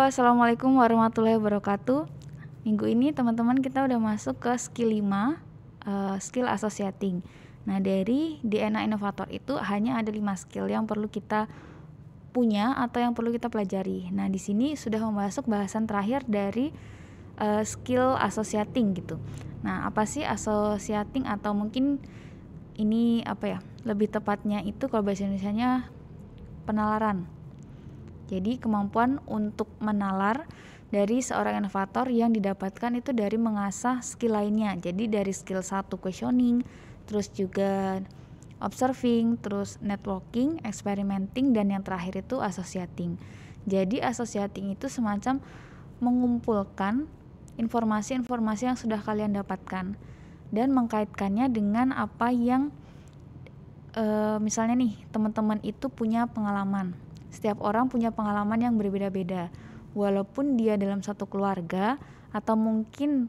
Assalamualaikum warahmatullahi wabarakatuh. Minggu ini teman-teman kita udah masuk ke skill 5, skill associating. Nah, dari DNA Inovator itu hanya ada 5 skill yang perlu kita punya atau yang perlu kita pelajari. Nah, di sini sudah masuk bahasan terakhir dari skill associating gitu. Nah, apa sih associating, atau mungkin ini lebih tepatnya itu kalau bahasa Indonesianya penalaran. Jadi kemampuan untuk menalar dari seorang inovator yang didapatkan itu dari mengasah skill lainnya. Jadi dari skill 1 questioning, terus juga observing, terus networking, experimenting, dan yang terakhir itu associating. Jadi associating itu semacam mengumpulkan informasi-informasi yang sudah kalian dapatkan dan mengkaitkannya dengan apa yang misalnya nih, teman-teman itu punya pengalaman. Setiap orang punya pengalaman yang berbeda-beda. Walaupun dia dalam satu keluarga atau mungkin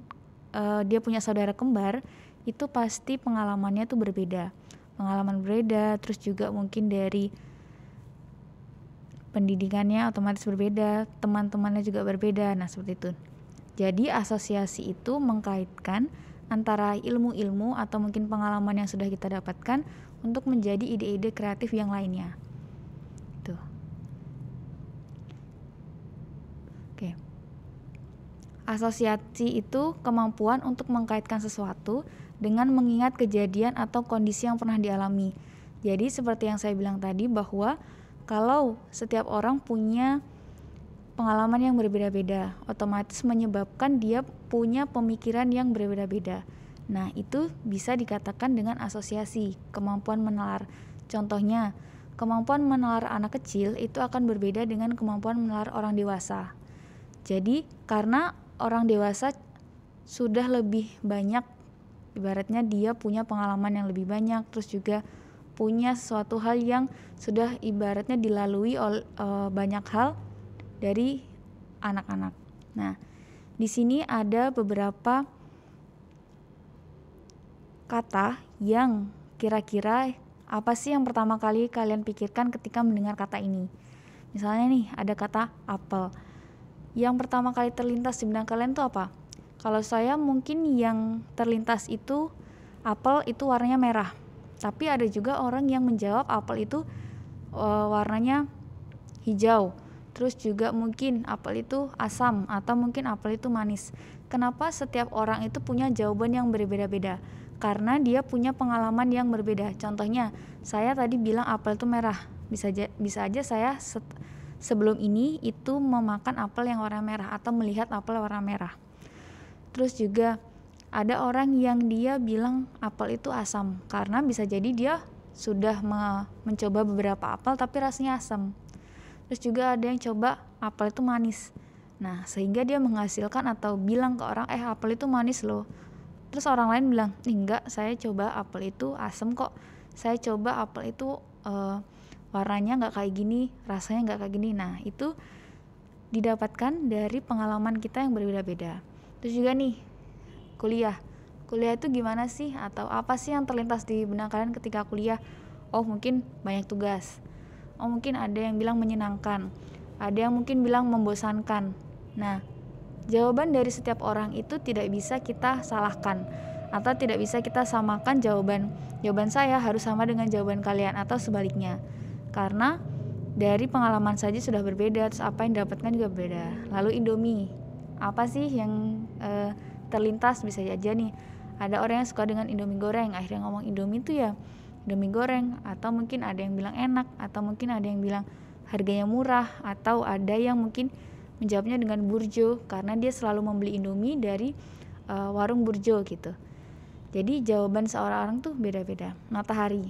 dia punya saudara kembar, itu pasti pengalamannya tuh berbeda. Pengalaman berbeda, terus juga mungkin dari pendidikannya otomatis berbeda, teman-temannya juga berbeda. Nah, seperti itu. Jadi asosiasi itu mengkaitkan antara ilmu-ilmu atau mungkin pengalaman yang sudah kita dapatkan untuk menjadi ide-ide kreatif yang lainnya. Tuh. Oke. Asosiasi itu kemampuan untuk mengkaitkan sesuatu dengan mengingat kejadian atau kondisi yang pernah dialami. Jadi seperti yang saya bilang tadi, bahwa kalau setiap orang punya pengalaman yang berbeda-beda, otomatis menyebabkan dia punya pemikiran yang berbeda-beda. Nah, itu bisa dikatakan dengan asosiasi, kemampuan menalar. Contohnya, kemampuan menalar anak kecil itu akan berbeda dengan kemampuan menalar orang dewasa. Jadi, karena orang dewasa sudah lebih banyak, ibaratnya dia punya pengalaman yang lebih banyak, terus juga punya suatu hal yang sudah ibaratnya dilalui oleh banyak hal dari anak-anak. Nah, di sini ada beberapa kata yang kira-kira apa sih yang pertama kali kalian pikirkan ketika mendengar kata ini. Misalnya nih, ada kata apel. Yang pertama kali terlintas di benak kalian tuh apa? Kalau saya mungkin yang terlintas itu apel itu warnanya merah. Tapi ada juga orang yang menjawab apel itu warnanya hijau. Terus juga mungkin apel itu asam atau mungkin apel itu manis. Kenapa setiap orang itu punya jawaban yang berbeda-beda? Karena dia punya pengalaman yang berbeda. Contohnya, saya tadi bilang apel itu merah. Bisa aja saya sebelum ini itu memakan apel yang warna merah atau melihat apel warna merah. Terus juga ada orang yang dia bilang apel itu asam karena bisa jadi dia sudah mencoba beberapa apel tapi rasanya asam. Terus juga ada yang coba apel itu manis. Nah, sehingga dia menghasilkan atau bilang ke orang, apel itu manis loh. Terus orang lain bilang, enggak, saya coba apel itu asam kok. Saya coba apel itu warnanya nggak kayak gini, rasanya nggak kayak gini. Nah, itu didapatkan dari pengalaman kita yang berbeda-beda. Terus juga nih, kuliah itu gimana sih, atau apa sih yang terlintas di benak kalian ketika kuliah? Oh, mungkin banyak tugas. Oh, mungkin ada yang bilang menyenangkan, ada yang mungkin bilang membosankan. Nah, jawaban dari setiap orang itu tidak bisa kita salahkan atau tidak bisa kita samakan jawaban saya harus sama dengan jawaban kalian atau sebaliknya. Karena dari pengalaman saja sudah berbeda, terus apa yang didapatkan juga berbeda. Lalu Indomie, apa sih yang terlintas? Bisa aja nih, ada orang yang suka dengan Indomie goreng, akhirnya ngomong Indomie itu ya Indomie goreng, atau mungkin ada yang bilang enak, atau mungkin ada yang bilang harganya murah, atau ada yang mungkin menjawabnya dengan burjo karena dia selalu membeli Indomie dari warung burjo gitu. Jadi jawaban seorang orang tuh beda-beda. Matahari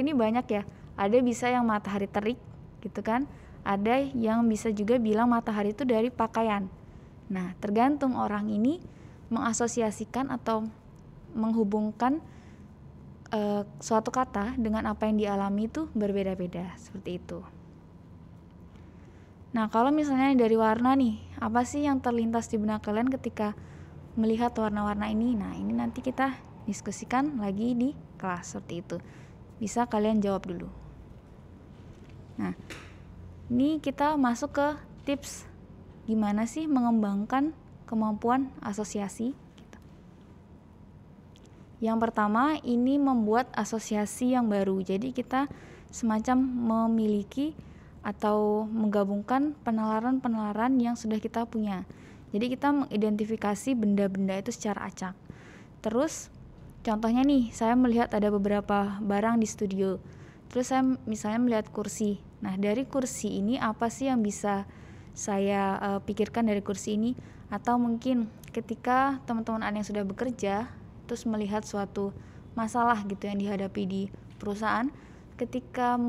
ini banyak ya. Ada bisa yang matahari terik gitu kan. Ada yang bisa juga bilang matahari itu dari pakaian. Nah, tergantung orang ini mengasosiasikan atau menghubungkan suatu kata dengan apa yang dialami itu berbeda-beda, seperti itu. Nah, kalau misalnya dari warna nih, apa sih yang terlintas di benak kalian ketika melihat warna-warna ini? Nah, ini nanti kita diskusikan lagi di kelas, seperti itu. Bisa kalian jawab dulu. Nah, ini kita masuk ke tips gimana sih mengembangkan kemampuan asosiasi. Yang pertama, ini membuat asosiasi yang baru. Jadi kita semacam memiliki atau menggabungkan penalaran-penalaran yang sudah kita punya. Jadi kita mengidentifikasi benda-benda itu secara acak. Terus contohnya nih, saya melihat ada beberapa barang di studio. Terus saya misalnya melihat kursi. Nah, dari kursi ini apa sih yang bisa saya pikirkan dari kursi ini? Atau mungkin ketika teman-teman Anda yang sudah bekerja terus melihat suatu masalah gitu yang dihadapi di perusahaan, ketika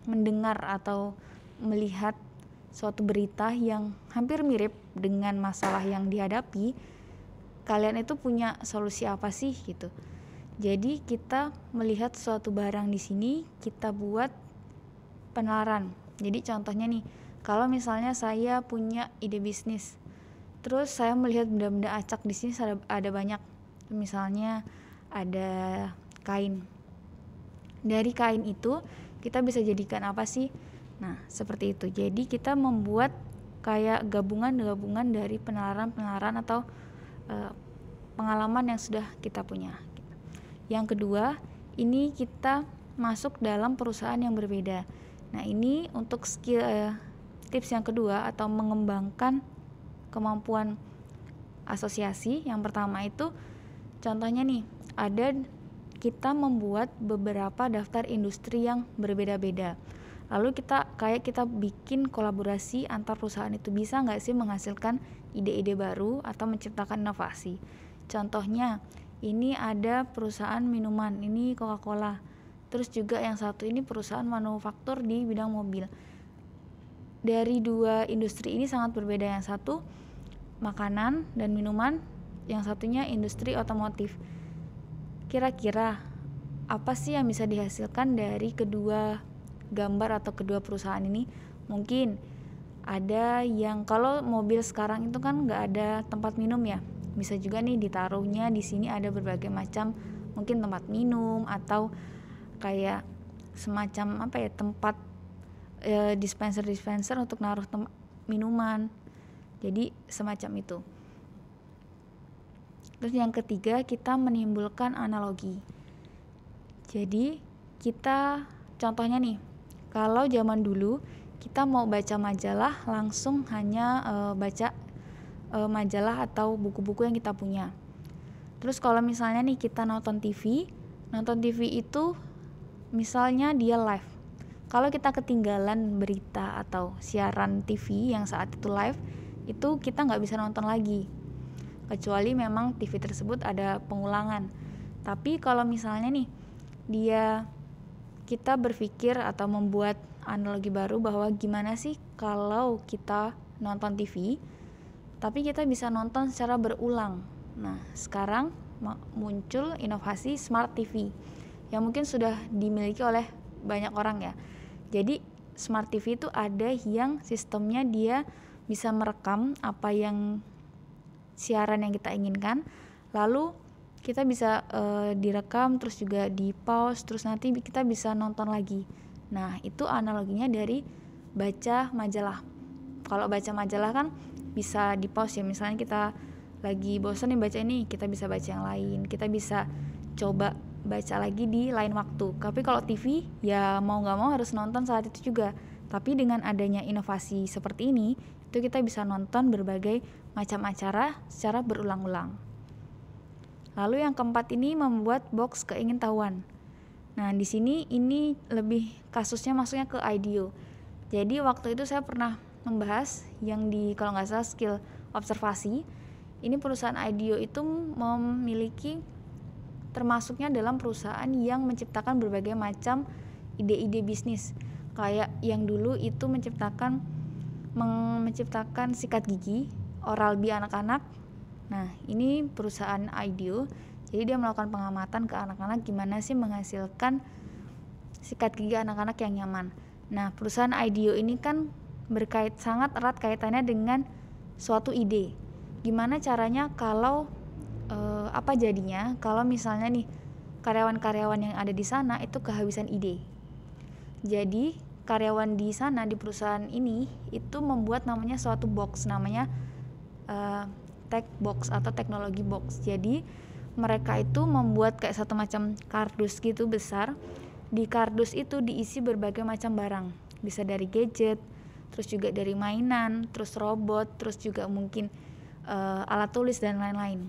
mendengar atau melihat suatu berita yang hampir mirip dengan masalah yang dihadapi, kalian itu punya solusi apa sih gitu. Jadi kita melihat suatu barang di sini, kita buat penalaran. Jadi contohnya nih, kalau misalnya saya punya ide bisnis, terus saya melihat benda-benda acak di sini ada banyak. Misalnya ada kain. Dari kain itu kita bisa jadikan apa sih? Nah, seperti itu. Jadi kita membuat kayak gabungan-gabungan dari penalaran-penalaran atau pengalaman yang sudah kita punya. Yang kedua, ini kita masuk dalam perusahaan yang berbeda. Nah, ini untuk skill tips yang kedua atau mengembangkan kemampuan asosiasi. Yang pertama itu contohnya nih, ada kita membuat beberapa daftar industri yang berbeda-beda. Lalu kita bikin kolaborasi antar perusahaan itu, bisa nggak sih menghasilkan ide-ide baru atau menciptakan inovasi. Contohnya, ini ada perusahaan minuman, ini Coca-Cola. Terus juga yang satu ini perusahaan manufaktur di bidang mobil. Dari dua industri ini sangat berbeda. Yang satu makanan dan minuman, yang satunya industri otomotif. Kira-kira apa sih yang bisa dihasilkan dari kedua gambar atau kedua perusahaan ini? Mungkin ada yang, kalau mobil sekarang itu kan nggak ada tempat minum ya, bisa juga nih ditaruhnya di sini ada berbagai macam mungkin tempat minum atau kayak semacam tempat dispenser untuk naruh minuman. Jadi semacam itu. Terus yang ketiga, kita menimbulkan analogi. Jadi kita contohnya nih, kalau zaman dulu kita mau baca majalah langsung hanya baca majalah atau buku-buku yang kita punya. Terus kalau misalnya nih kita nonton TV itu misalnya dia live. Kalau kita ketinggalan berita atau siaran TV yang saat itu live, itu kita nggak bisa nonton lagi, kecuali memang TV tersebut ada pengulangan. Tapi kalau misalnya nih kita berpikir atau membuat analogi baru bahwa gimana sih kalau kita nonton TV tapi kita bisa nonton secara berulang. Nah, sekarang muncul inovasi Smart TV yang mungkin sudah dimiliki oleh banyak orang ya. Jadi Smart TV itu ada yang sistemnya dia bisa merekam apa yang siaran yang kita inginkan, lalu kita bisa direkam, terus juga di pause, terus nanti kita bisa nonton lagi. Nah, itu analoginya dari baca majalah. Kalau baca majalah kan bisa di pause ya, misalnya kita lagi bosan nih baca ini, kita bisa baca yang lain, kita bisa coba baca lagi di lain waktu. Tapi kalau TV ya mau gak mau harus nonton saat itu juga. Tapi dengan adanya inovasi seperti ini, itu kita bisa nonton berbagai macam acara secara berulang-ulang. Lalu yang keempat ini membuat box keingintahuan. Nah, di sini ini lebih kasusnya masuknya ke IDEO. Jadi waktu itu saya pernah membahas yang di kalau nggak salah skill observasi. Ini perusahaan IDEO itu memiliki termasuknya dalam perusahaan yang menciptakan berbagai macam ide-ide bisnis. Kayak yang dulu itu menciptakan sikat gigi, Oral-B anak-anak. Nah, ini perusahaan IDEO. Jadi dia melakukan pengamatan ke anak-anak gimana sih menghasilkan sikat gigi anak-anak yang nyaman. Nah, perusahaan IDEO ini kan sangat erat kaitannya dengan suatu ide. Gimana caranya kalau apa jadinya kalau misalnya nih karyawan-karyawan yang ada di sana itu kehabisan ide. Jadi karyawan di sana, di perusahaan ini itu membuat namanya suatu box, namanya tech box atau teknologi box. Jadi mereka itu membuat kayak satu macam kardus gitu besar. Di kardus itu diisi berbagai macam barang, bisa dari gadget, terus juga dari mainan, terus robot, terus juga mungkin alat tulis dan lain-lain.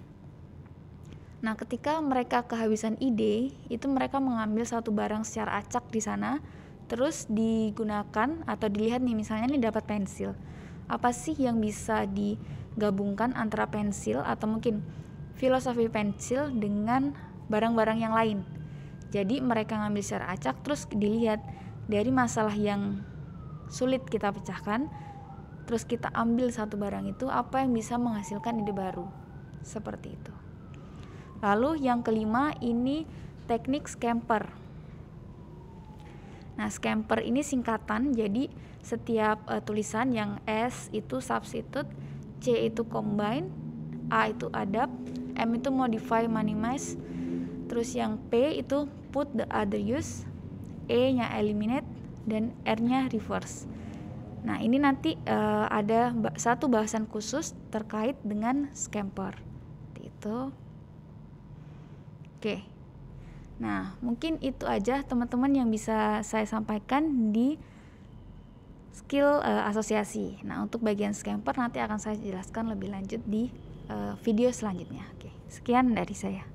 Nah, ketika mereka kehabisan ide, itu mereka mengambil satu barang secara acak di sana, terus digunakan atau dilihat nih, misalnya nih dapat pensil. Apa sih yang bisa digabungkan antara pensil atau mungkin filosofi pensil dengan barang-barang yang lain. Jadi mereka ngambil secara acak, terus dilihat dari masalah yang sulit kita pecahkan, terus kita ambil satu barang itu, apa yang bisa menghasilkan ide baru. Seperti itu. Lalu yang kelima ini teknik scamper. Nah, scamper ini singkatan, jadi setiap tulisan yang S itu substitute, C itu combine, A itu adapt, M itu modify, minimize, terus yang P itu put the other use, E nya eliminate, dan R nya reverse. Nah, ini nanti ada satu bahasan khusus terkait dengan scamper. Itu. Oke. Nah, mungkin itu aja teman-teman yang bisa saya sampaikan di skill asosiasi. Nah, untuk bagian scamper nanti akan saya jelaskan lebih lanjut di video selanjutnya. Oke, sekian dari saya.